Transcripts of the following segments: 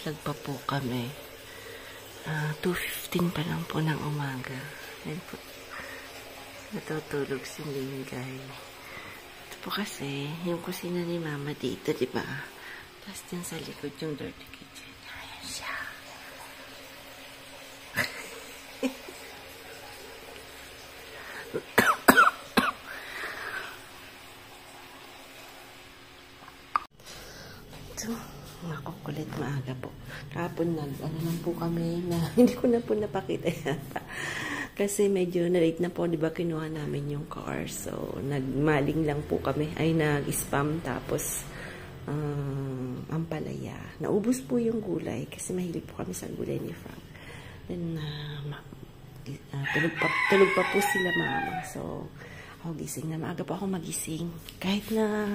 nag-jet lag pa po kami. 2:15 pa lang po ng umaga. Ayun po. Natutulog si Lingay. Ito po kasi, yung kusina ni Mama dito, di ba? Tapos dyan sa likod yung dirty kitchen. Ayan siya. Nakukulit maaga po. Kahapon ano lang po kami na hindi ko na po napakita yata. Kasi medyo na-late na po, di ba, kinuha namin yung car. So, nagmaling lang po kami. Ay, nag-spam tapos ang palaya. Naubos po yung gulay kasi mahilig po kami sa gulay ni Frank. Then, tulog pa po sila Mama. So, ako gising na. Maaga po ako magising. Kahit na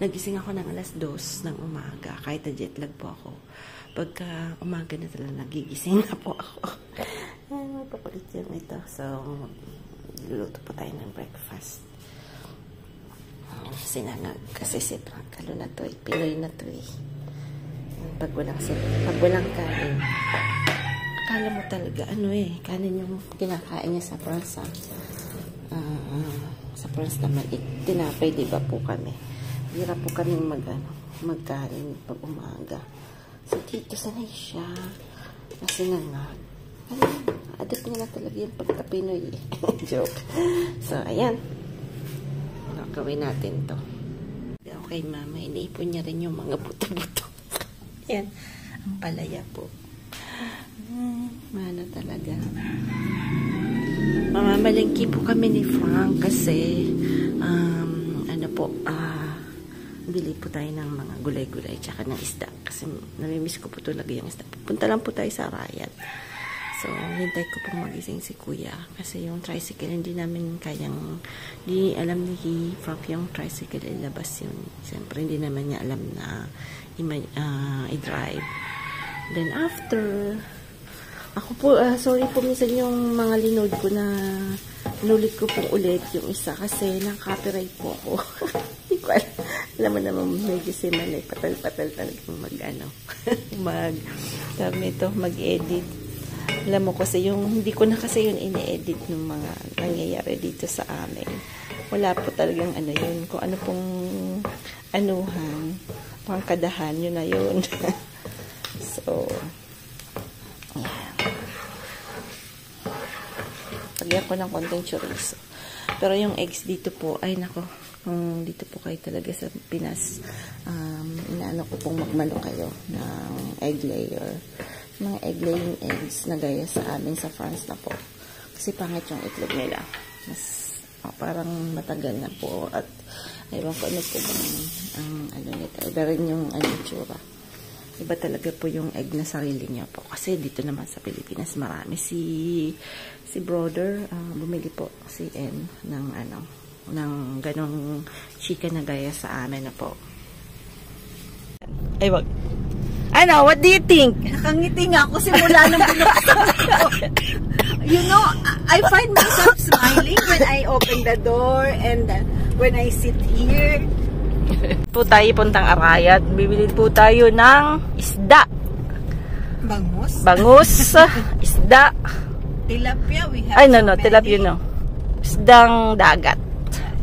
nagising ako ng alas 2 ng umaga. Kahit na jet lag po ako. Pagka umaga na talaga nagigising na po ako. Ay, papalit yung ito. So, luluto po tayo ng breakfast. Sinangag. Kasi si Frank, na to eh. Pinoy na to eh. Pag walang kanin. Akala mo talaga, kanin yung kinakain niya sa France. Sa France naman, tinapay, diba po kami. Hirap po kami magkain pag umaga. So, dito sanay siya. Nasinangag. Adat niya na talaga yung pagka-Pinoy. Joke. So, ayan. Gawin natin to. Okay, Mama. Iniipon niya rin yung mga buto-buto. Ayan. Ang palaya po. Mana talaga. Mamamalengki po kami ni Frank kasi bili po tayo ng mga gulay-gulay tsaka ng isda kasi namimiss ko po talaga yung isda. Punta lang po tayo sa Arayat. So, hintay ko pong magising si Kuya kasi yung tricycle hindi namin hindi alam ni Frank yung tricycle ilabas yun. Siyempre, hindi naman niya alam na i-drive. Then after, ako po, sorry po minsan yung mga linood ko na nulit ko po ulit yung isa kasi nang-copyright po ako. Hindi ko alam mo naman medyo si Manay patal-patal talagang mag-edit. Alam mo kasi hindi ko na kasi yun ini-edit ng mga nangyayari dito sa amin. Wala po talagang yun. Kung ano pong pangkadahan, yun na yun. So, lagyan ko ng konting chorizo. Pero yung eggs dito po, ay nako, kung dito po kayo talaga sa Pinas, inaano ko pong magmalo kayo ng egg layer. Mga egg laying eggs na gaya sa amin sa France na po. Kasi pangit yung itlog nila. Mas, parang matagal na po at aywan ko ano po bang nito. Iba rin yung tsura. Iba talaga po yung egg na sarili niya po. Kasi dito naman sa Pilipinas marami. Si brother, bumili po si N ng ganong chika na gaya sa amin na po. Ay, wag. What do you think? Nakangiti nga ako simula nung binuksan ko. You know, I find myself smiling when I open the door and when I sit here. Po tayo puntang Arayat. Bibili po tayo ng isda. Bangus, isda. Tilapia, we have tilapia no. Isdang dagat.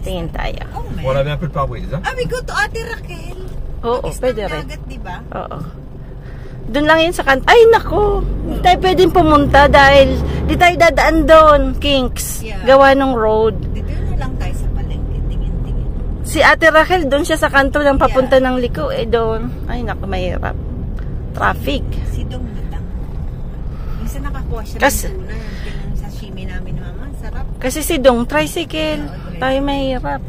Tingin tayo. Wala na put pawis, ha? We go to Ate Raquel. Oo, pwede rin. Dagat, diba? Oo. Doon lang yun sa Ay, nako. Hindi tayo pwedeng pumunta dahil di tayo dadaan doon, Kinks. Yeah. Gawa ng road. Dito na lang tayo sa palengke. Tingin-tingin. Si Ate Raquel, doon siya sa kanto lang papunta ng Liko. Doon. Ay, nako, mahirap. Traffic. Si Dong na lang. Minsan nakakuha siya ng tuna. Yung sashimi namin, Mama. Sarap. Kasi si Dong, tricycle. Tayo mahirap.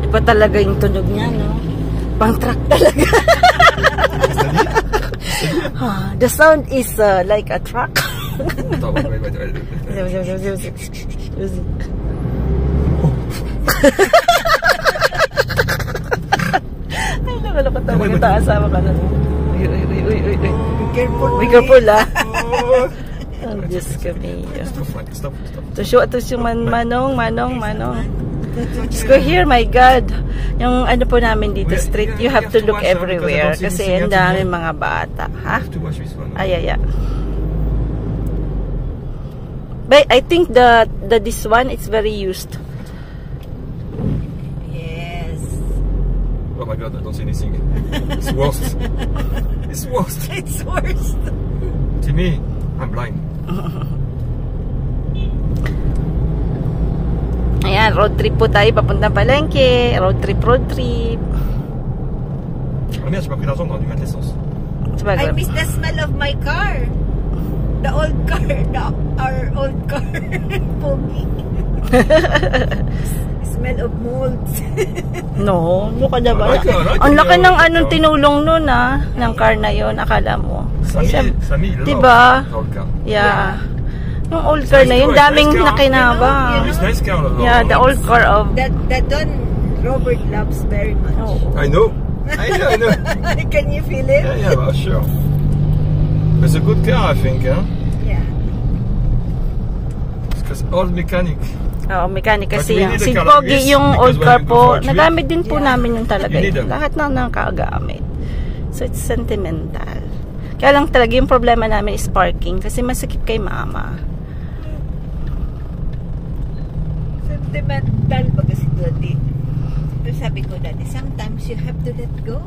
Iba talaga yung tunog niya, no? Pang truck talaga. The sound is like a truck. Ay, nakalakot talaga. Taasama ka na. Be careful, ah. Ang Diyos kami. Stop. To show to si Manong. Just go here, my God. Yung ano po namin dito, street, you have to look everywhere. Kasi ang dami mga bata. Ha? Ay. But I think this one, it's very used. Yes. Oh my God, I don't see anything. It's worst. It's worst. It's worst. To me, I'm blind. Ayan, road trip po tayo papuntang Palengke. Road trip. Ah merde, j'ai pas pris l'argent, on aurait dû mettre l'essence. I miss the smell of my car. The old car. Our old car. Pogi. Smell of molds. No, ano ka na ba? I like it, Ang laki yeah. ng anong tinulong nun ng car na yon, akala mo. Samy, il est Diba? mort dans le car. Yeah. Yung old car na yun, daming nakinabang. It's nice car. Yeah, the old car of... That one Robert loves very much. Oh. I know. I know. Can you feel it? Yeah, well, sure. It's a good car, I think, huh? Yeah. Because old mechanic. Oo, mechanic kasi But we yung need a si car Pogi like this, yung because old when car we go po, for a trip, nagamit din po yeah, namin yung talaga. you need them. Lahat na nakagamit. So it's sentimental. Kaya lang talaga yung problema namin is parking kasi masakit kay mama. Sentimental ba kasi Daddy? Pero sabi ko Daddy, sometimes you have to let go.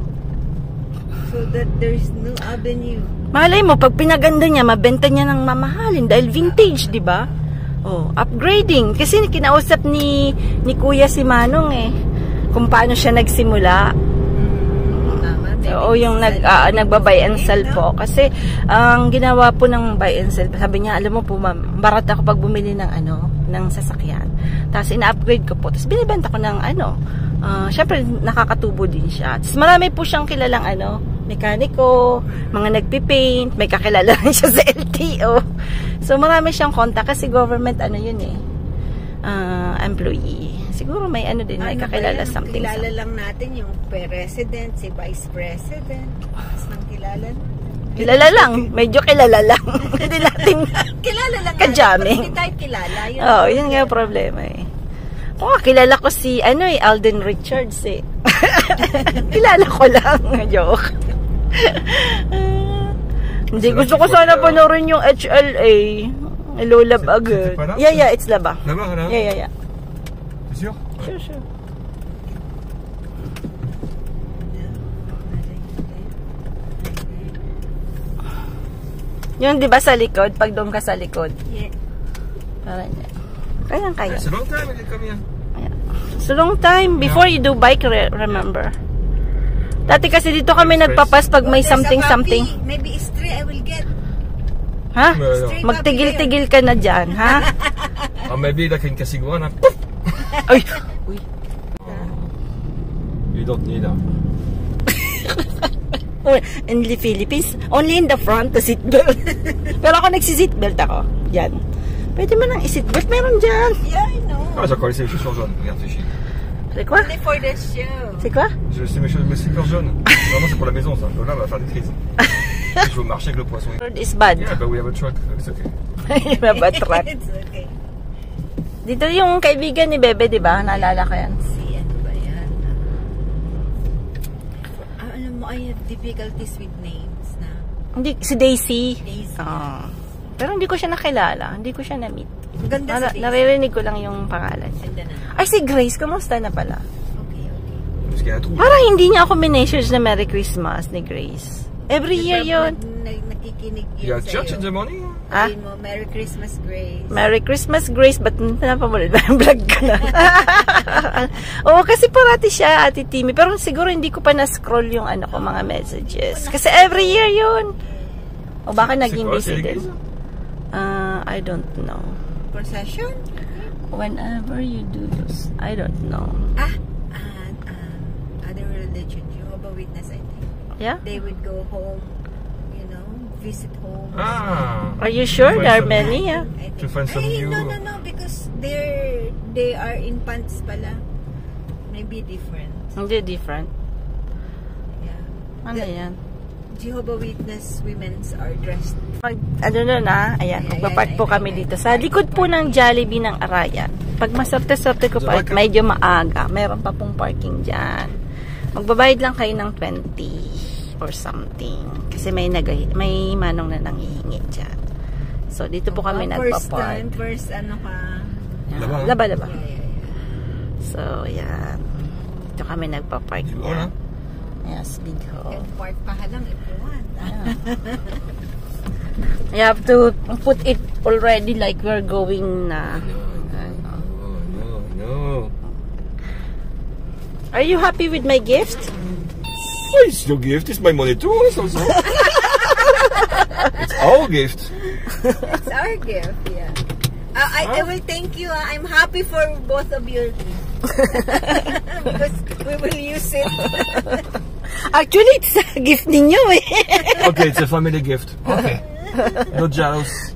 So that there's no avenue. Malay mo, pag pinaganda niya, mabenta niya ng mamahalin dahil vintage, di ba? Oh, upgrading. Kasi kinausap ni Kuya si Manong eh, kung paano siya nagsimula. Oo, yung nagba-buy and sell po. Kasi, ang ginawa po ng buy and sell, sabi niya, alam mo po ma'am, barat ako pag bumili ng ng sasakyan. Tapos, ina-upgrade ko po. Tapos, binibenta ko ng syempre, nakakatubo din siya. Tapos, marami po siyang kilalang mekaniko, mga nagpipaint, may kakilala rin siya sa LTO. So, marami siyang contact kasi government, yun eh, employee. Siguro may din, may kakilala something. Kilala lang natin yung president, si vice president. Tapos nang kilala na. Kilala lang. Medyo kilala lang. Hindi natin kilala lang kajaming. Hindi tayo kilala. Oo, yun nga yung problema eh. Kilala ko si, Alden Richards eh. Kilala ko lang. Joke. Hindi, gusto ko sana panoorin yung HLA. Hello, love agad. Yeah, it's laba. Là-bas, là? Yeah. C'est sûr? Sure. Yung di ba sa likod? Pag doon ka sa likod. Yeah. Parang kaya. C'est long time, il est comme So long time before you do bike, remember? Dati kasi dito kami nagpapas pag may something. Maybe stray I will get. Ha? Magtigil-tigil ka na dyan, ha? maybe like in Casiguana. Ay! Uy. You don't need that. In the Philippines, only in the front, the seatbelt. Pero ako nagsi-seatbelt ako. Yan. Pwede mo nang i-seatbelt. Meron dyan. Yeah, I know. Ah, j'ai encore laissé les chaussures jaunes. Regarde, c'est chic. C'est quoi? Only for the show. C'est quoi? J'ai laissé mes slippers jaunes. Vraiment, c'est pour la maison, ça. Donc là, on va faire des crises. Je veux marcher avec le poisson. Road is bad. Yeah, but we have a truck. It's okay. Bad truck. It's okay. Dito yung kaibigan ni Bebe, di ba? Naalala ko yan. Si ano ba yan? Alam mo, I have difficulties with names na. Hindi, si Daisy. Daisy. Pero hindi ko siya nakilala. Hindi ko siya na-meet. Ang ganda sa Daisy. Naririnig ko lang yung pangalan. Ganda na. Ay, si Grace, kamusta na pala? Okay. Parce qu'il y a un trou. Parang hindi niya ako minessage na Merry Christmas ni Grace. Every year yun. Nakikinig yun You have sa'yo. church in the morning? Ah? Sabihin mo, Merry Christmas, Grace. Merry Christmas, Grace. Ba't napamulit ba yung vlog ka na? Oo, kasi parati siya, Ate Timmy. Pero siguro hindi ko pa na-scroll yung mga messages. Kasi every year yun. O baka naging busy din. I don't know. Procession? Whenever you do this, I don't know. Other religion, Jehovah's Witness, I think. Yeah? They would go home, visit home. Are you sure? There are many, yeah? To find some new... No, because they are infants pala. Maybe different. Hindi different. Yeah. Ano yan? Jehovah Witness women's are dressed. Ano nun ayan, magpapark po kami dito. Sa likod po ng Jollibee ng Arayan. Pag masarte-sarte ko pa, medyo maaga, meron pa pong parking dyan. Magbabayad lang kayo ng 20 or something. Kasi may manong na nanghihingi dyan. So, dito po kami nagpa-park. First ano ka? Laba. So, yan. Dito kami nagpa-park niya. Yes, big hall. Park pa lang, ipuan. You have to put it already like we're going na. No. Are you happy with my gift? Oh, it's your gift. It's my money too. It's our gift. It's our gift, yeah. I will thank you. I'm happy for both of your gifts. Because we will use it. Actually, it's a gift ninyo eh. Okay, it's a family gift. Okay. Not jealous.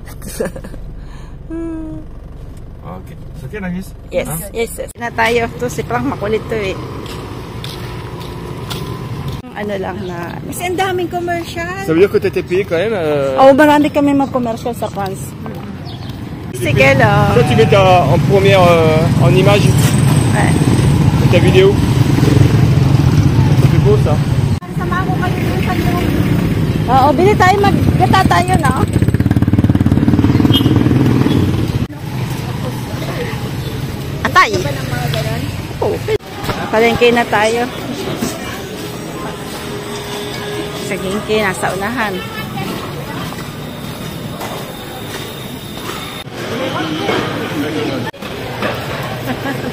Okay. It's okay, Nagis? Yes, yes. Na tayo. To si Frank, makulit to eh. Ano lang na... Kasi ang daming commercial. Ça veut dire que t'étais payé quand même marami kami mag-commercial sa France. Sige lang. Toi, tu mets en première, en image ta vidéo. C'est beau ça. Sama mo kayo yung kanyo. Oo, bili tayo, mag-gata tayo, no? Atay! Ba ng mga ganun? Oo. Palengke na tayo. Sa Ginke, nasa unahan.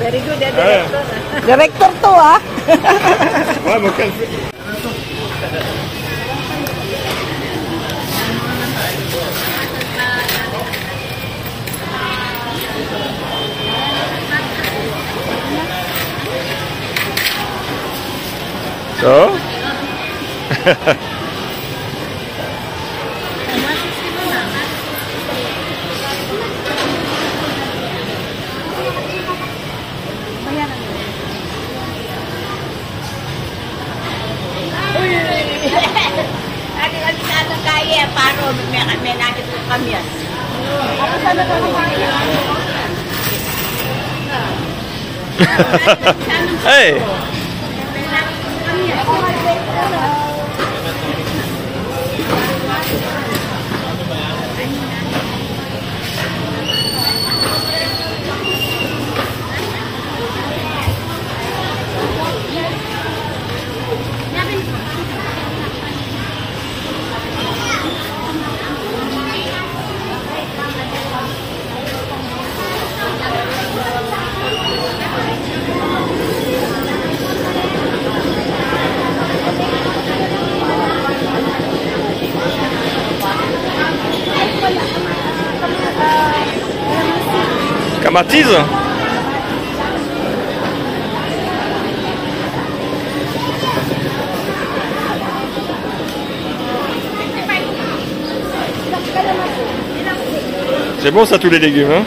Very good, director. Director to, ah. Ouais, mon café. So? Hey! Camatiza? C'est bon ça tous les légumes hein?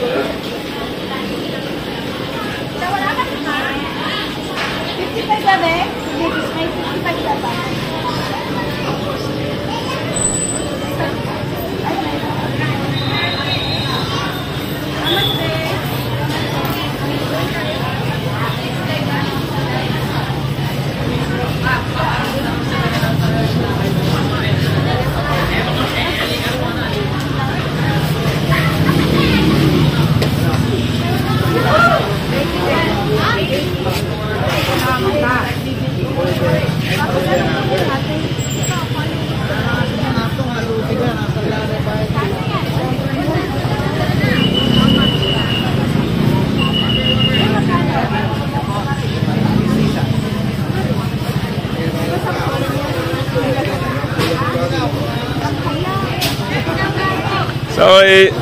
Sorry.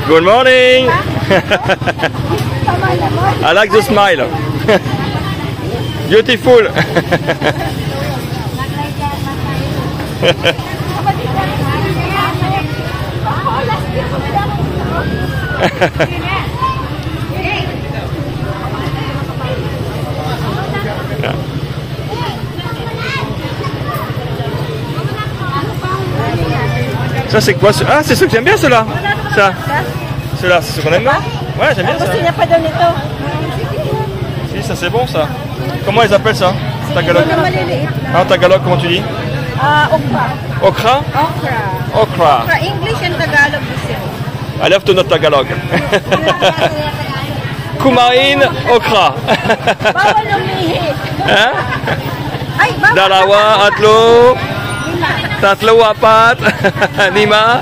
Good morning. I like the smile. Beautiful. Ça, c'est quoi? Ah, c'est ceux que j'aime bien, ceux-là. Ça. Ceux-là, c'est ceux qu'on aime bien. Ouais, j'aime bien ça. Gusto niya pa daw nito. Si, ça, c'est bon, ça. Comment ils appellent ça? Tagalog. Ito na maliliit lang. Ah, Tagalog, comment tu dis? Okra. Okra? Okra. Okra. Okra. English and Tagalog the same. Alerte notre Tagalog. Kumain, okra. Bawal umihi. Hein? Ay, bawal. Dalawa, atlo, tatlo, apat, lima.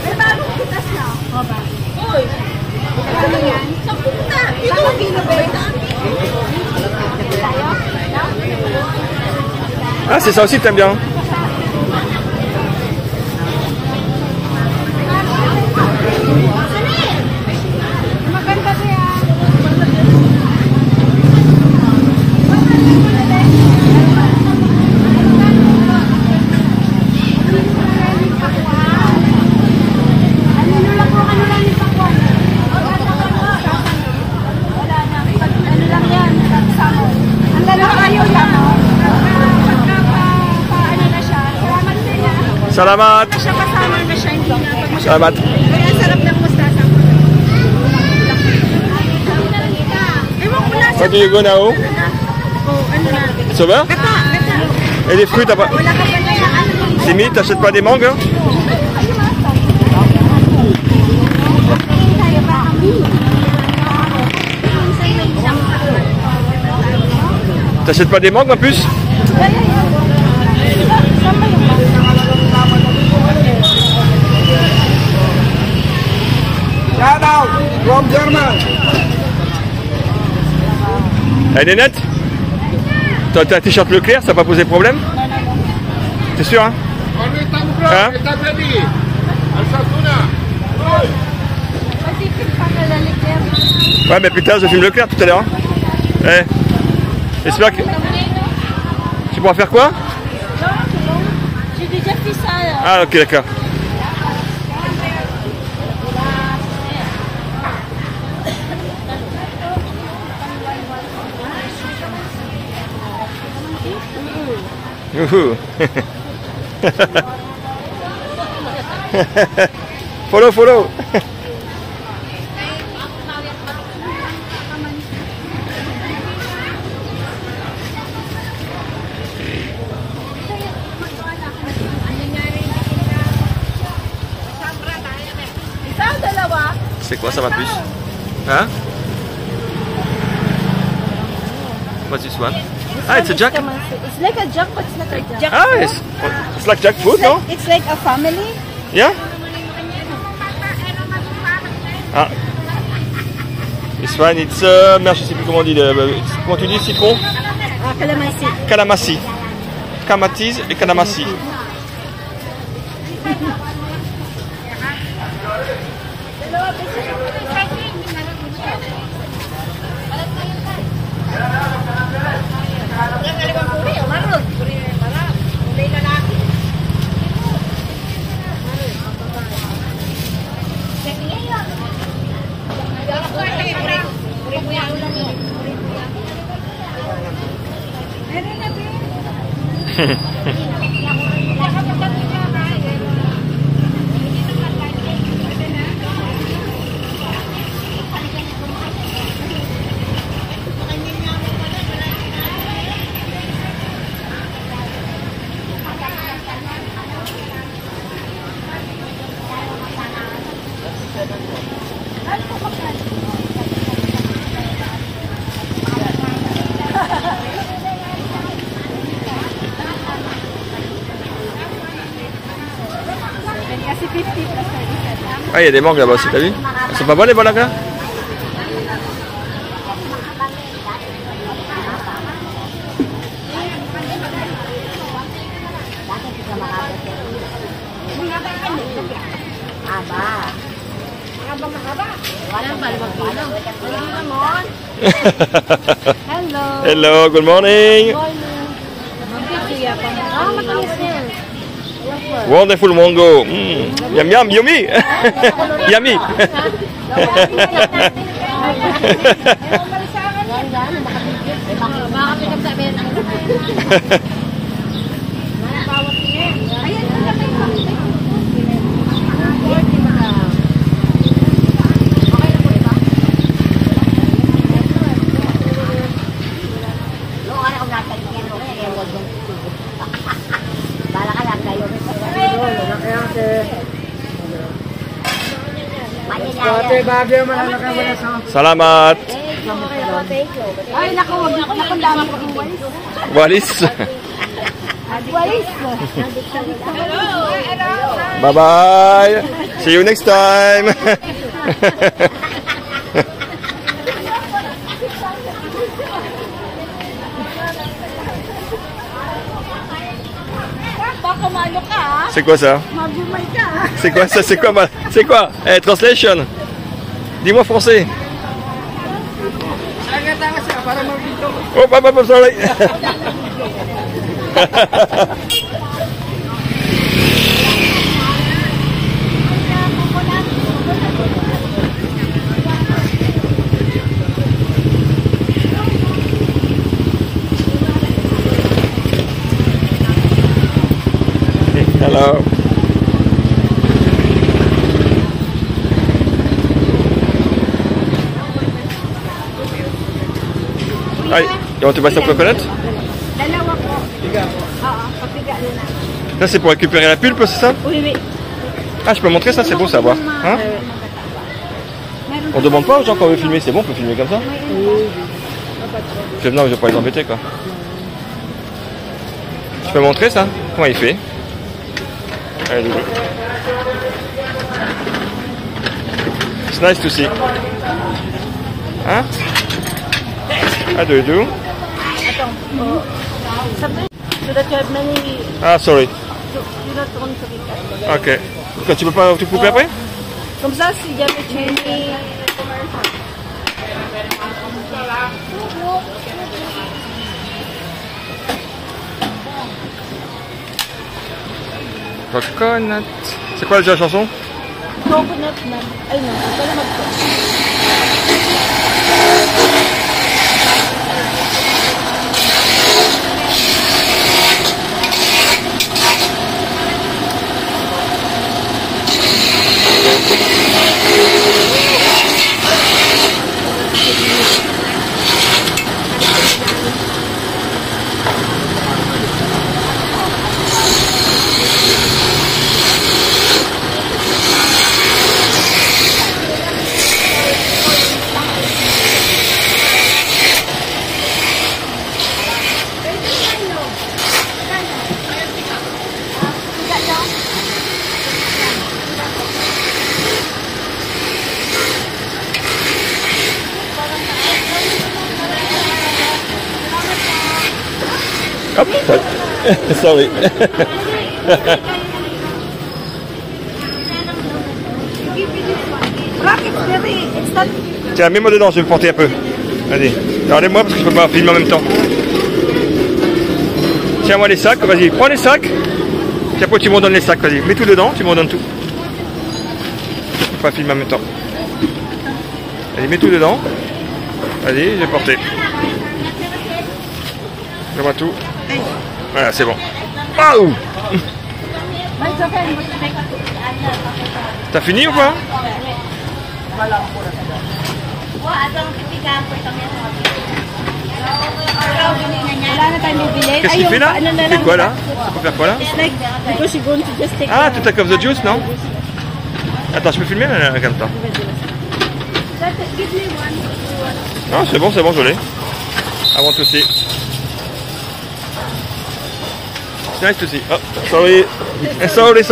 May bagong kitas na. Uy. Ano yan? Sampung na. Ito ang binibenta. Ah, c'est ça aussi que t'aimes bien. Maganda siya. Salamat. Siya kasama na siya, hindi na pag masyadong. Salamat. Kaya ang sarap ng mustasa. Ewan ko na siya. Where do you go now? Oh, ano na? Ça va? Gata, gata. Et les fruits, t'as pas... Wala ka ba na yan? Simi, t'achètes pas des mangues, hein? T'achètes pas des mangues, ma puce? From German. Elle est nette? T'as un t-shirt Leclerc, ça va pas poser problème? T'es sûr, hein? Hein? Ouais, mais putain, je filme Leclerc tout à l'heure. Hein? Ouais. J'espère que... Tu pourras faire quoi? J'ai déjà fait ça. Ah, ok, d'accord. Youhou. Follow, follow. C'est quoi ça, ma puce? Hein? What's this one? Ah, it's a jack. It's like a jack, but it's not a jack. Ah, it's like jackfruit, no? It's like a family. Yeah? Ah. This one, it's merde, je sais plus comment on dit. Comment tu dis citron? Calamansi. Calamassi. Camatis et calamassi. Ah, il y a des mangues là-bas aussi, t'as vu? Elles sont pas bonnes les mangues là? Hello. Hello, good morning. Wonderful mango. Yum yum, yummy. Yummy. Ayan, wala may pakita. Salamat. Ay, naku, nakang dami ko ng walis. Walis. Walis. Bye-bye. See you next time. Baka mano ka, ha? C'est quoi ça? Magumay ka, ha? C'est quoi ça? C'est quoi? C'est quoi? Eh, translation. Dis-moi français. Oh, papa, sorry. Hello. Hi, you want to buy some coconut? Dalawa po. Oo, papiga na. Ça c'est pour récupérer la pulpe, c'est ça? Oui, oui. Ah, je peux montrer ça, c'est bon savoir. Hein? On demande pas aux gens quand on veut filmer, c'est bon, on peut filmer comme ça? Non, je vais pas les embêter quoi. Je peux montrer ça? Comment il fait? Allez, Doudou. It's nice to see. Hein? Ah, Doudou. So that you have many... Ah, sorry. You don't want to be cut. Ok. Quoi, tu peux pas tout couper après? Comme ça, si jamais tu es... Coconut. C'est quoi déjà la chanson? Coconut man. Ay, no. Pala Hop. Sorry. Tiens, mets-moi dedans, je vais me porter un peu. Vas-y. Regardez-moi parce que je peux pas filmer en même temps. Tiens-moi les sacs, vas-y, prends les sacs. Puis après tu m'en donnes les sacs, vas-y. Mets tout dedans, tu m'en donnes tout. Je peux pas filmer en même temps. Allez, mets tout dedans. Vas-y, je vais porter. Mets-moi tout. Voilà, c'est bon. Waouh! T'as fini ou pas? Qu'est-ce qu'il fait là? Il fait quoi là? Ça peut faire quoi là? Ah, to take off the juice, non? Attends, je peux filmer là, comme ça? Non, c'est bon, je l'ai. I want to see. Nice to see. Oh, sorry. Sorry.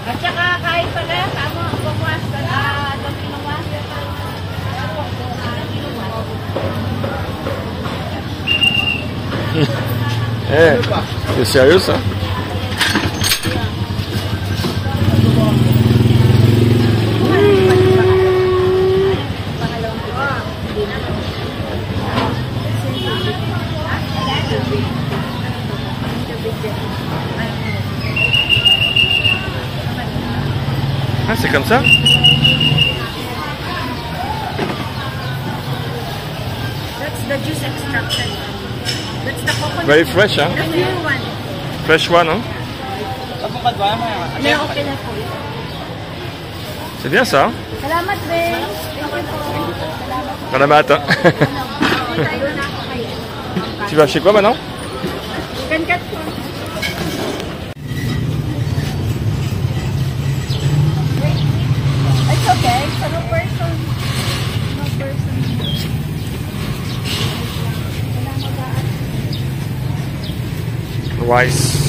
At saka kahit pala, tama, bumas ka na, itong pinumas. Eh, c'est sérieux ça? comme ça? That's the juice extraction. That's the coconut. Very fresh, hein? The pure one. Fresh one, hein? Yeah, okay na po. C'est bien ça, hein? Salamat, Ben. Thank you po. Salamat. Salamat, hein? Tayo na ako kayo. Tu vas chez quoi maintenant? Gankat po. It's okay. So no person. No person. Rice.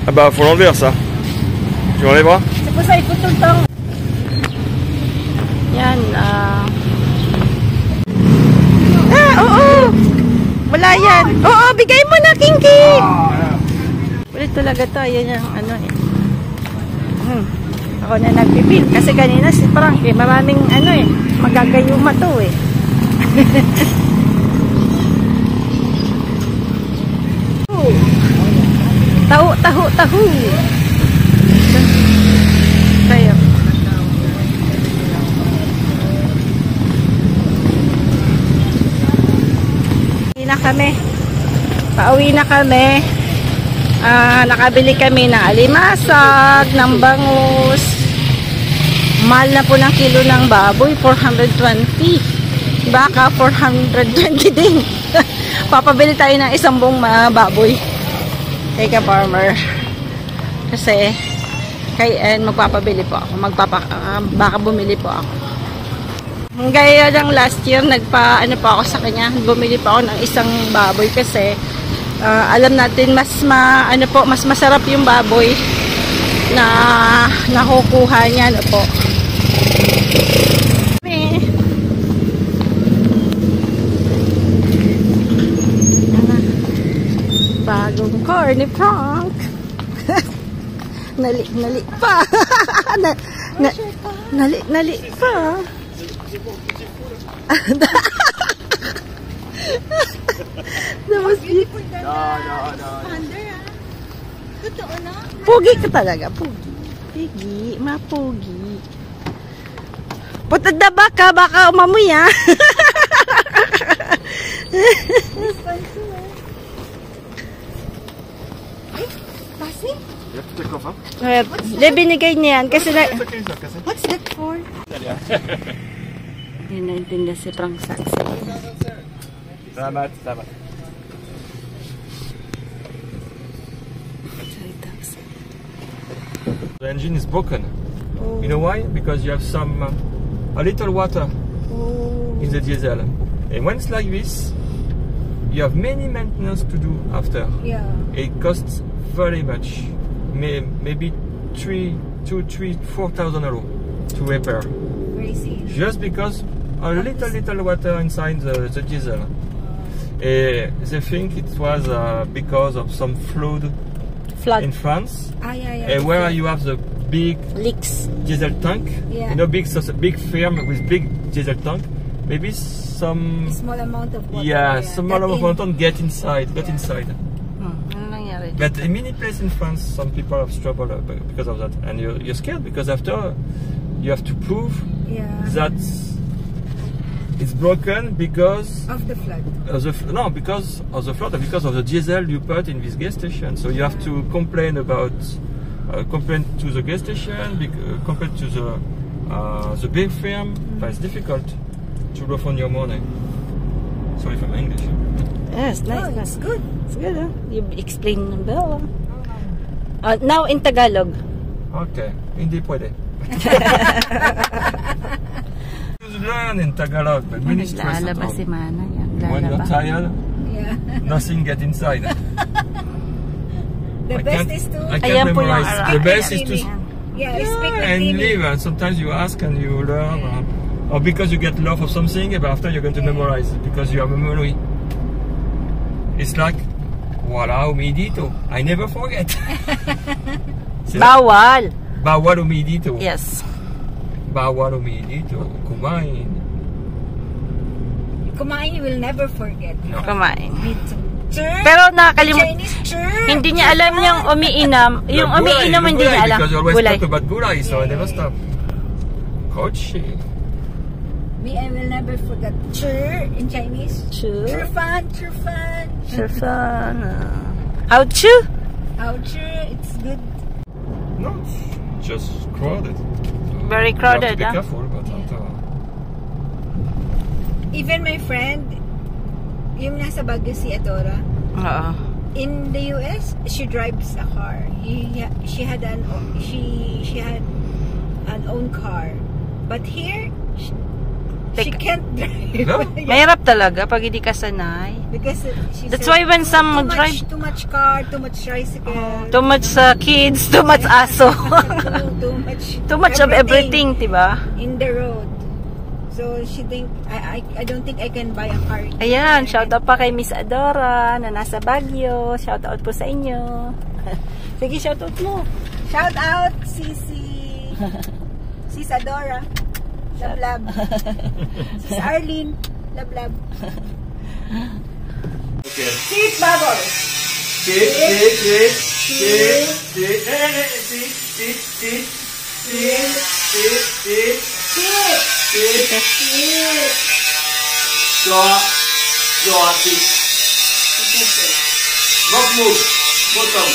Ah bah faut l'enlever ça. Tu l'enlèveras? Tapos ay putultang. Yan, oo! Wala yan. Oo, bigay mo na, Kinky! Ulit talaga to. Yan yung ano eh. Ako na nagpipil. Kasi kanina si Frank eh, maraming ano eh, magagayuma to eh. Tahu. Tayo. Pauwi na kami. Nakabili kami ng alimasag, ng bangus. Mahal na po ng kilo ng baboy, 420. Baka 420 din. Papabili tayo ng isang buong baboy. Kay ka-farmer. Kasi magpapabili po ako. Baka bumili po ako. Gaya lang last year, ano po ako sa kanya, bumili pa ako ng isang baboy kasi alam natin mas masarap yung baboy na nakukuha niya, ano po. Bagong car ni Frank. Nali pa. Nali pa. Pugi ka talaga, pugi. Mapugi. Putad na baka umamoy ha. Binigay niya yan kasi What's that for? Hindi naintindihan si Frank Saxon. Salamat. The engine is broken. Oh. You know why? Because you have a little water in the diesel. And when it's like this, you have many maintenance to do after. Yeah. It costs very much. Maybe 4,000 euros to repair. Crazy. Just because a little water inside the diesel. They think it was because of some flood in France. Yeah. Where you have the big leaks diesel tank. Yeah. You know, big firm with big diesel tank. Maybe some small amount of water. Yeah, small amount of water get inside. But in many places in France, some people have trouble because of that, and you're scared because after you have to prove that it's broken because of the flood. Because of the flood, because of the diesel you put in this gas station. So you have to complain to the gas station, complain to the big firm. But it's difficult to refund your money. Sorry for my English. Yes, nice. It's good. It's good, huh? You explain well. Now in Tagalog. Okay, hindi pwede. Learn in Tagalog, but many stress at home. Si Mana, When you're tired, nothing get inside. The best is to... I Ayan can't po yung memorize. Arab. The best is to... Yeah, speak with and Timmy. live. Sometimes you ask and you learn. Or because you get love of something, but after you're going to memorize it because you have a memory. It's like, voilà, umidito. I never forget. Bawal. Bawal umidito. Yes. Bawal umidito. Kumain. Kumain, you will never forget. No. Kumain. Me too. Chur. Pero nakakalimutan. Chinese chur. Hindi niya alam yung umiinom. Yung umiinom hindi niya alam. Because you always Gulay. talk about gulay, so I never stop. Kochi. Me, I will never forget. Chur in Chinese. Chur. Churfan, churfan. Churfan. How chu? How chur, it's good. No, it's just crowded. So Very you crowded, have to be yeah. careful about that. Even my friend, yung nasa Baguio si Adora, Oo. in the US, she drives a car. She had an own car, but here she can't drive. No? Mahirap talaga pag hindi ka sanay. Because she That's said, why when some drive too much car, too much tricycle, too much kids, too much aso. too Too much of everything, diba? in the road. So she think I don't think I can buy a car. Ayan, shout out pa kay Miss Adora na nasa Baguio. Shout out po sa inyo. Sige, shout out mo. Shout out Sis Adora. Love love. Sis Arlene. Love love. Okay. Sis Bubble. Sit. Sit. Move. Bottom.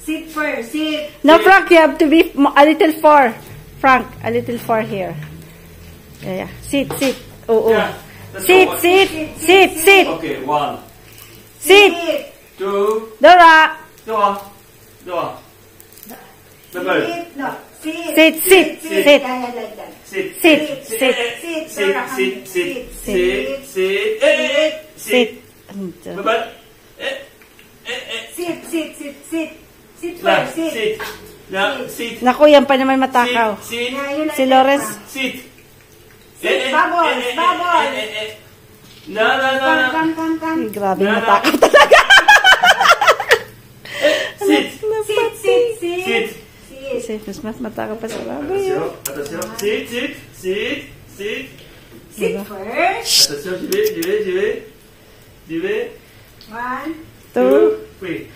Sit first. Sit. No, Frank, you have to be a little far. Frank, a little far here. Yeah. Sit. Oh. Yeah, Sit. Okay, 1, Sit. 2, Dora. Double. Sit. No. Sit. Sit. Yeah, like that. Sit. Sit. Double. Sit first. Sit. Sit. Naku, yan pa naman matakaw. Sit. Yeah, you like Si that Lawrence. now. Sit. Bubbles. No. Come. Grabe matakaw talaga. Sit. Sit. Sit. Mas matakaw pa sa baboy. Attention. Sit. Sit first. Attention, j'y vais. 1. 2. 3.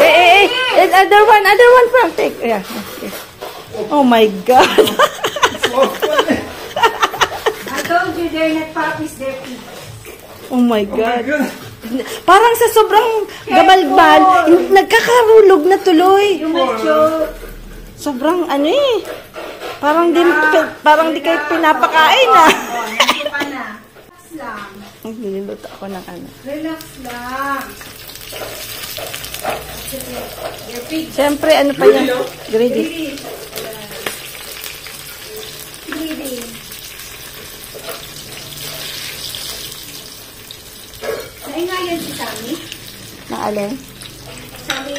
Hey. Other one, Frank. Take. Yeah. Okay. Oh my God. I told you they're not puppies, they're pigs. Oh my God. Parang sa sobrang gabalbal, nagkakarulog na tuloy. Yung macho. Sobrang parang di kayo pinapakain Nandito pa na. Relax lang. Niluluto ako ng Relax lang. They're pigs. Siyempre, pa yan? Greedy. Greedy. Naingayan si Sammy. Naalin? Sammy,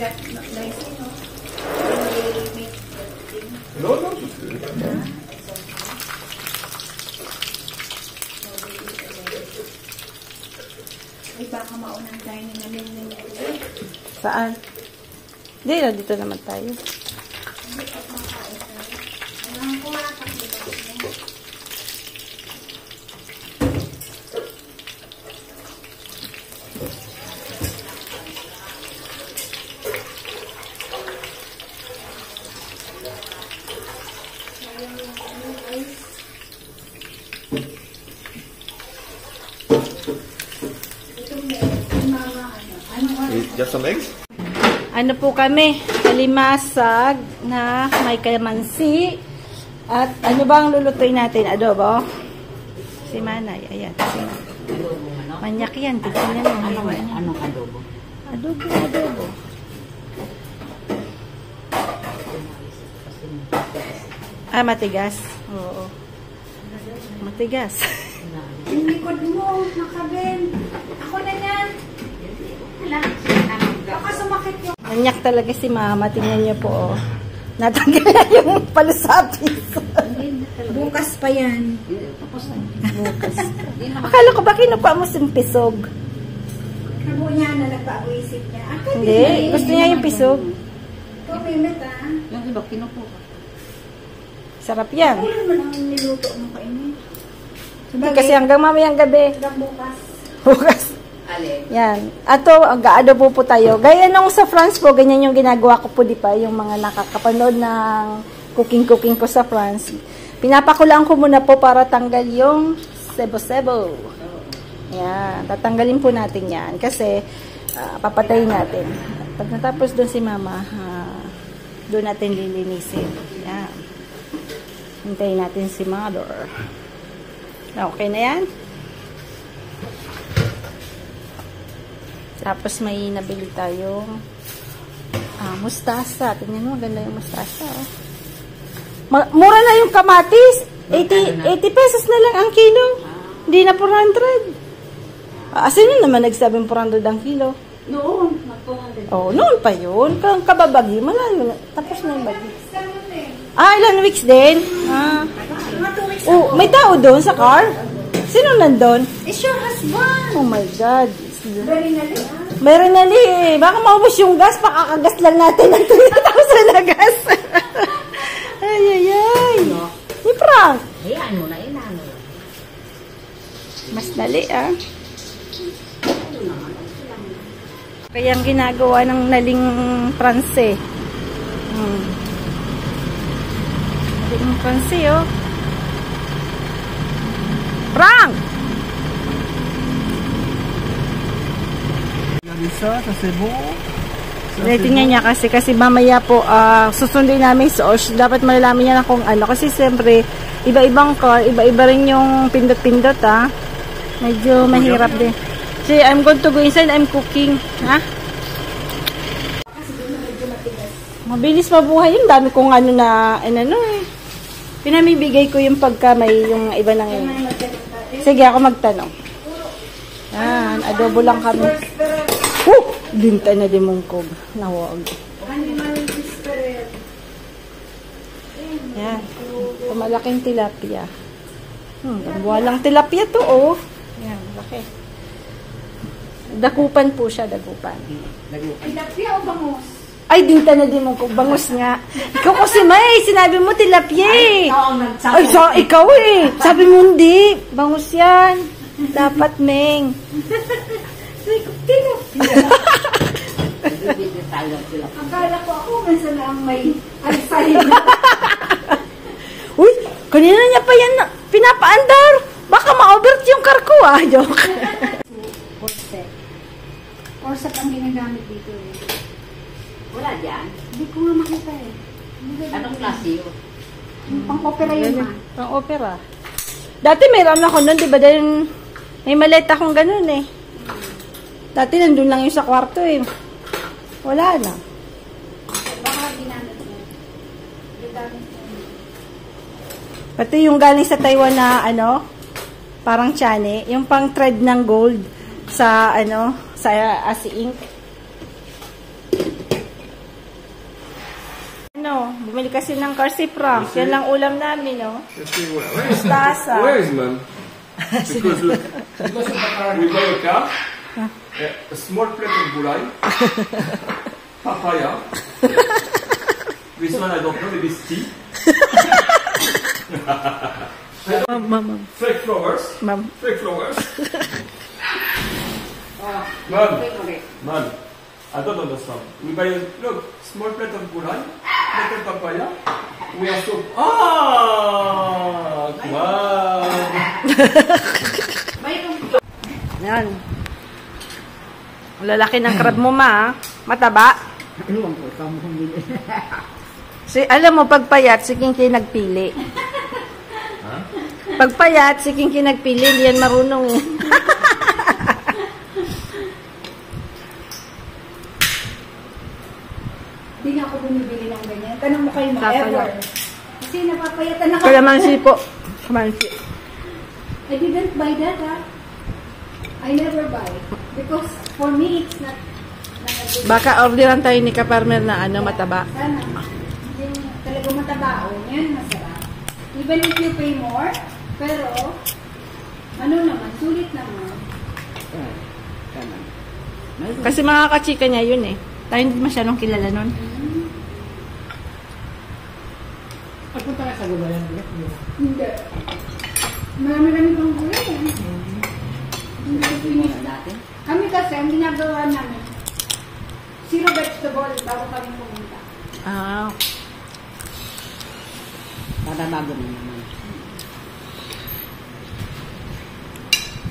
that nice, no? They make that thing. No. Ay, baka maunang tayo na namin. Saan? Hindi, dito naman tayo. Just some eggs? Ano po kami? Kalimasag na may kalamansi. At ano ba ang lulutuin natin? Adobo? Si Manay. Ayan. Manyak yan. Tignan niya. Anong adobo? Adobo. Ah, matigas. Oo. Matigas. Yung likod mo, nakabin. Ako na yan. Hala. Baka sumakit yung... Nanyak talaga si mama. Tingnan niyo po, oh. Natanggal na yung palusapis. Bukas pa yan. Bukas. Akala ko ba kinupa mo yung pisog? Kabo niya na nagpa-isip niya. Hindi. Gusto niya yung pisog. Pumimit ah. Yung iba, kinupo ka. Sarap yan. Ano naman ang niluto mo kainin? Kasi hanggang mamayang gabi. Hanggang bukas. Bukas. Alin? Yan. Ato,ag-adobo po tayo. Gaya nung sa France po, ganyan yung ginagawa ko po, di pa, yung mga nakakapanood ng cooking ko sa France. Pinapakulaan ko muna po para tanggal yung sebo-sebo. Yan. Tatanggalin po natin yan. Kasi, papatayin natin. Pag natapos doon si mama, doon natin lilinisin. Yan. Hintayin natin si mother. Okay na yan? Tapos may nabili tayong mustasa. Tingnan mo, ganda yung mustasa. Oh. Mura na yung kamatis. 80 pesos na lang ang kilo. Hindi na 400. Sino naman nagsabing 400 ang kilo? Noon, nag-400. Oh, noon pa yun. Kang kababagi, malayo na. Tapos na yung bagi. Ilan weeks din? Oh, may tao doon sa car? Sino nandun? It's your husband. Oh my God. Very nali ah. Meron na baka maubos yung gas, pakakagas lang natin ng 3,000 na gas. Ay. Ni prank. Hayaan mo na, inano. Mas dali ah. Kaya ang ginagawa ng naling Pranse. Naling Pranse oh. Prank! Ça, c'est bon. Tingnan niya kasi mamaya po susundin namin sa Osh. Dapat malalaman niya na kung ano. Kasi siyempre, iba-ibang car, iba-iba rin yung pindot-pindot Medyo mahirap din. See, I'm going to go inside. I'm cooking. Ha? Mabilis mabuhay yun. Dami kong ano na, pinamibigay ko yung pagka may yung iba nang yun. Sige, ako magtanong. Yan, adobo lang kami. Dinta na di mungkog. Nawag. Yan. Malaking tilapia. Walang tilapia to, oh. Yan, laki. Dakupan po siya, dakupan. Tilapia o bangus? Ay, dinta na di mungkog. Bangus nga. Ikaw kasi may, sinabi mo tilapia eh. Ay, ikaw eh. Sabi mo hindi. Bangus yan. Dapat, Meng. Akala ko ako nasa lang may alsahin. Uy, kanina niya pa yan pinapaandar. Baka ma-overt yung car ko Joke. Corset. Corset ang ginagamit dito eh. Wala dyan. Hindi ko nga makita eh. Anong klase yun? Yung pang-opera yun ma. Pang opera. Dati mayroon ako nun, di ba? Dahil may maleta akong ganun eh. Dati nandun lang yung sa kwarto eh. Wala na. Baka ginamit mo. Ginamit mo. Pati yung galing sa Taiwan na parang chane, yung pang thread ng gold sa sa Asi Ink. Bumili kasi ng car si Frank. Yan lang ulam namin, Mustasa. Where is mom? Because we buy a car, a small plate of gulai, papaya. This one I don't know, maybe it's tea. Mom. Fake flowers. Mom. Fake flowers. Mom, I don't understand. We buy a small plate of gulai, plate of papaya. We are so... Wow! Yan. Ang lalaki ng crab mo, ma. Mataba. Alam mo, pagpayat, si Kinky nagpili. Pagpayat, si Kinky nagpili. Hindi yan marunong eh. Hindi nga ako bumibili ng ganyan. Tanong mo kayo ever. Kasi napapayatan ako. Kalamansi po. Kalamansi. I didn't buy that, ha? I never buy. Because for me, it's not a good. Baka orderan tayo ni Kaparmer na ano, mataba. Sana. Yung talaga mataba, oh. Yan, masarap. Even if you pay more, pero, ano naman, sulit naman. Kasi mga kachika niya yun eh. Tayo hindi masyadong kilala nun. Pagpunta ka sa gubalan, Hindi. Marami-rami pang gulay, eh. Hindi finish dati. Kami kasi, ang ginagawa namin, zero vegetable bago kami pumunta. Ah, Para bago mo naman.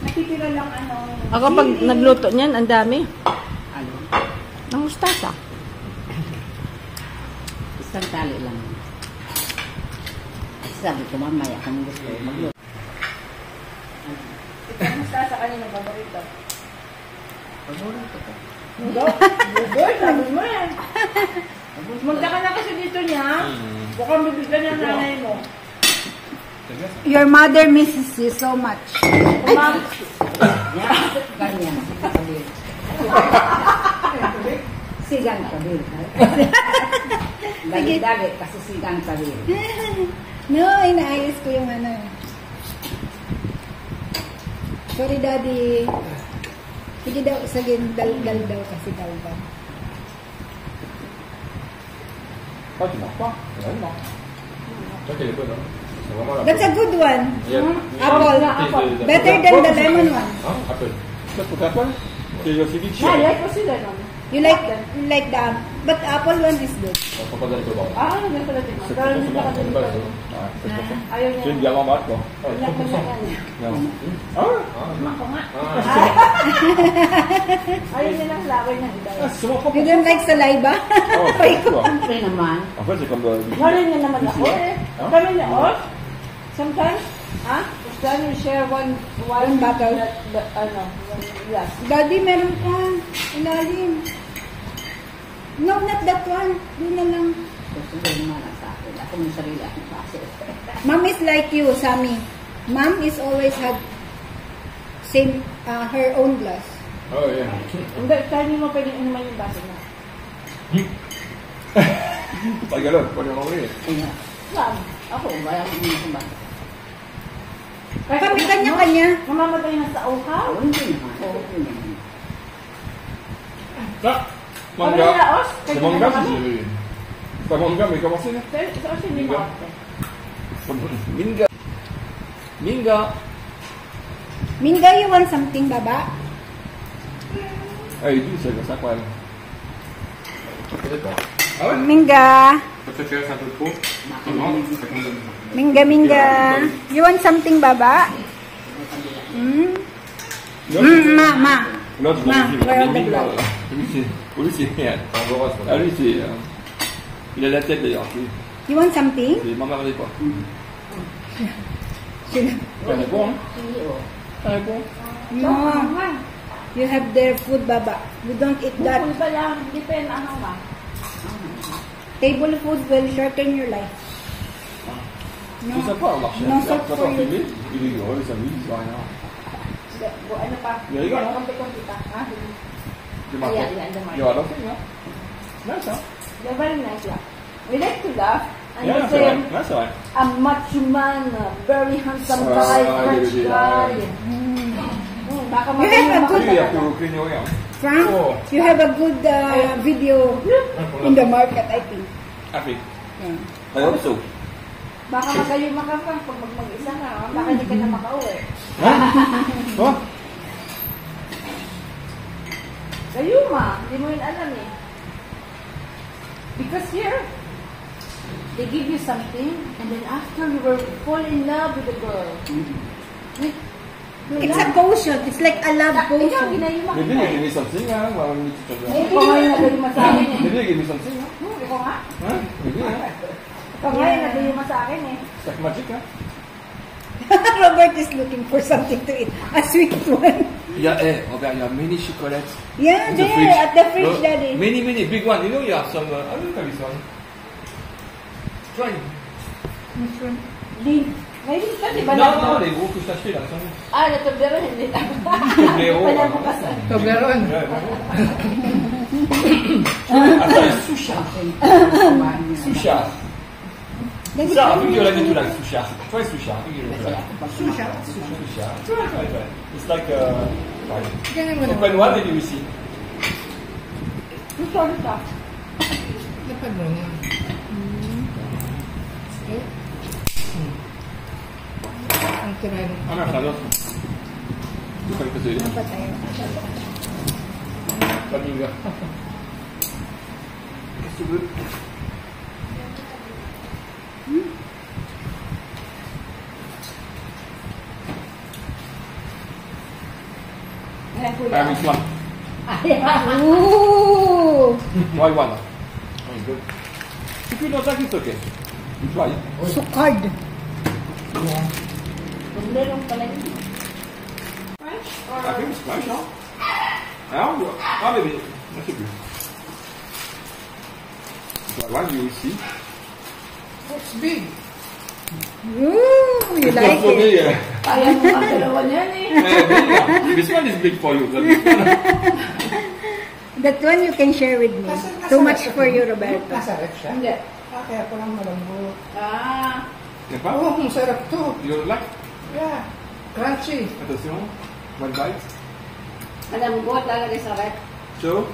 Natitira lang ano. ako pag sili. nagluto niyan, ang dami. Ano? Ang mustasa. Isang tali lang. Kasi sabi ko, mamaya kung gusto magluto. Kamusta sa kanina paborito? Paborito ko. Good, sabi mo yan. Magda ka na kasi dito niya. Baka bibigyan ng nanay mo. Your mother misses you so much. Yan, ganyan. Kabir. Sigang kabir. Dagit-dagit kasi sigang kabir. No, inaayos ko yung ano. Sorry, Daddy. Sige daw, sige, dal daw kasi dalban. Ah, tu manges pas? Ouais, non. Ça, qu'elle est bonne, hein. C'est vraiment la That's a good one. Yeah. Apple. Apple. Better than the lemon one. Hein, apple. Ça, pour faire quoi? C'est le ceviche. You like the but apple one is good. On prend pas d'alcool, pardon. Ah, ganun pala din. C'est pour consommer, c'est une base, hein. Ouais, c'est pour ça. C'est une bière en bas, quoi. Ouais, 3%. Non. Ah ouais? Ayun yun ang flower ng iba. Ah, c'est seulement 3%. You don't like saliva? Oh, c'est quoi? Siyempre naman. En fait, c'est comme du Wala niya naman ako eh. Huh? Kami niya, oh. Sometimes, then we share one bottle. Ano, one glass. Daddy, meron ka. Ilalim. No, not that one. Doon na lang. Gusto ko naman ang sa akin. Ako may sarili akong klase. Mom is like you, Sammy. Mom is always had same, her own glass. Oh, yeah. Hindi, kaya hindi mo pwedeng inuman yung baso na. Pas galop, pas les renvoyer. Kaya, Saan? ako, wala akong hindi ko ba? Kami kanya-kanya. Mamamatay na sa uhaw. Oo, hindi naman. Oo, hindi naman. Ah, Kami manga. na, Os. C'est manga, si j'ai vu. C'est pas manga, mais comment c'est là? Sa Os, hindi mo. Minga. Minga. Minga, you want something, baba? Ah, il est doux, ça quand même. Peut-être pas. Ah ouais? Minga. Ça préfère un peu trop? Non, ça condamne. Minga, minga. You want something, baba? Hmm? Ma. L'autre, Ma, where are the Minga. blood? Lui, c'est rien. Ah, lui, c'est. Il a la tête d'ailleurs. You want something? C'est m'emmerdez pas. Ça répond, hein? Ça répond. No. You have their food, baba. You don't eat that. Bukol pa lang, depend ano ba? Table food will shorten your life. C'est sympa au marché. Non, Quand ça, on for you. filme, il rigole, il s'amuse, il voit rien. Ano pa? Il rigole, hein? Konti-konti pa. Du marché. Yeah, the market. Il y aura l'entrée, hein? Nice, hein? They're very nice lang. We like to laugh. And Yeah, the c'est vrai. same, Ouais, c'est vrai. a macho man, a very handsome Ah, guy, yeah, French yeah, guy. yeah. Baka You have a good, Lui, il a plus aucune rien. Frank, Oh. you have a good video in the market, I think. Afrique. Yeah. I hope so. Baka magayo makakang pag mag-isa ka, baka hindi ka na makauwi. Hein? Quoi? Gayo ma, hindi mo yun alam eh. Because here, they give you something, and then after you will fall in love with the girl. It's a potion. It's like a love Ikaw, potion. ginayuma Maybe kita you eh. give me something, hein? Ou une petite chose. Ikaw nga yung nagayuma sa akin eh. Maybe you give me something, hein? Ikaw nga. Hein? Maybe, hein? Ikaw nga yung nagayuma sa akin eh. C'est magique, hein? Robert is looking for something to eat. A sweet one. Il y a, regarde, il y a mini chocolates. Yeah, in the there, fridge. at the fridge, Look, Daddy. Mini, big one. You know, you have some. I don't know this one. Try. May ka, di ba? Non, les gros que je t'ai achetés là, ils sont bons. Ah, na Toblerone, hindi tama. Toblerone. Palabukasan. Toblerone. Attends, Soucha. Soucha. Ça, figure la tout là, Soucha. Tu vois, Soucha. Susha. Soucha. It's like, open one maybe we see. Gusto rin ka. Dapat mo nga. Ang tirahin. Ah, mais ça d'autres. Tu peux me passer. Pas de linger. Qu'est-ce que tu veux? Ayan, kuya. Ah, which one? Ooh! Try one. Oh, good. If you don't like it, it's okay. You try it. Sukad. Toblerone pala yun. I think it's fresh, non? Ah, bébé. Je sais plus. Try one, you will see. Looks big. Ooh, you like For me, it. Kaya mo ang dalawa niyan eh. this one is big for you. But this one, That one you can share with me. Too much for you, Roberto. Masarap siya. Hindi. Kaya parang malambot. Ah. n'est pas? Oo, masarap to. You like? Yeah. Crunchy. Attention. One bite. Alam mo, lalagay sa rep. So,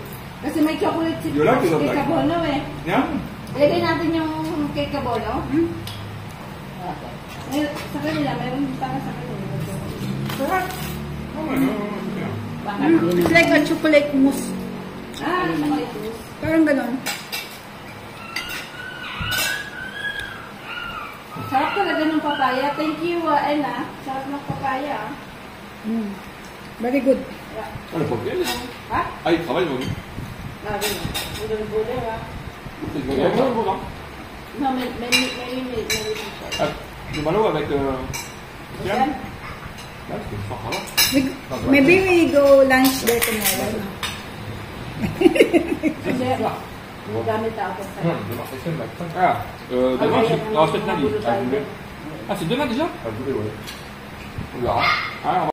Kasi may chocolate chip You like it or cake like? kabono eh. yeah? Ilagay natin yung cake kabono. Sa kanila, mayroon para sa kanila. Sarap. Oh my God. Yeah. Baka It's like a chocolate mousse. chocolate mousse. Parang ganon. Sarap talaga ng papaya. Thank you, Ella. Sarap ng papaya. Very good. Oh, le papier, Ha? ah, il travaille, Maurice. Sabi mo. Budol-budol, ha? C'est bon, hein? No, may Ah, le malo avec... Yan. Là, c'est fort, alors. Maybe we go lunch there tomorrow. Kasi, gamit ako sa... Ah, demain, non, c'est lundi. Ah, c'est demain déjà? Ah, je voulais, ouais. On verra. Ah, on va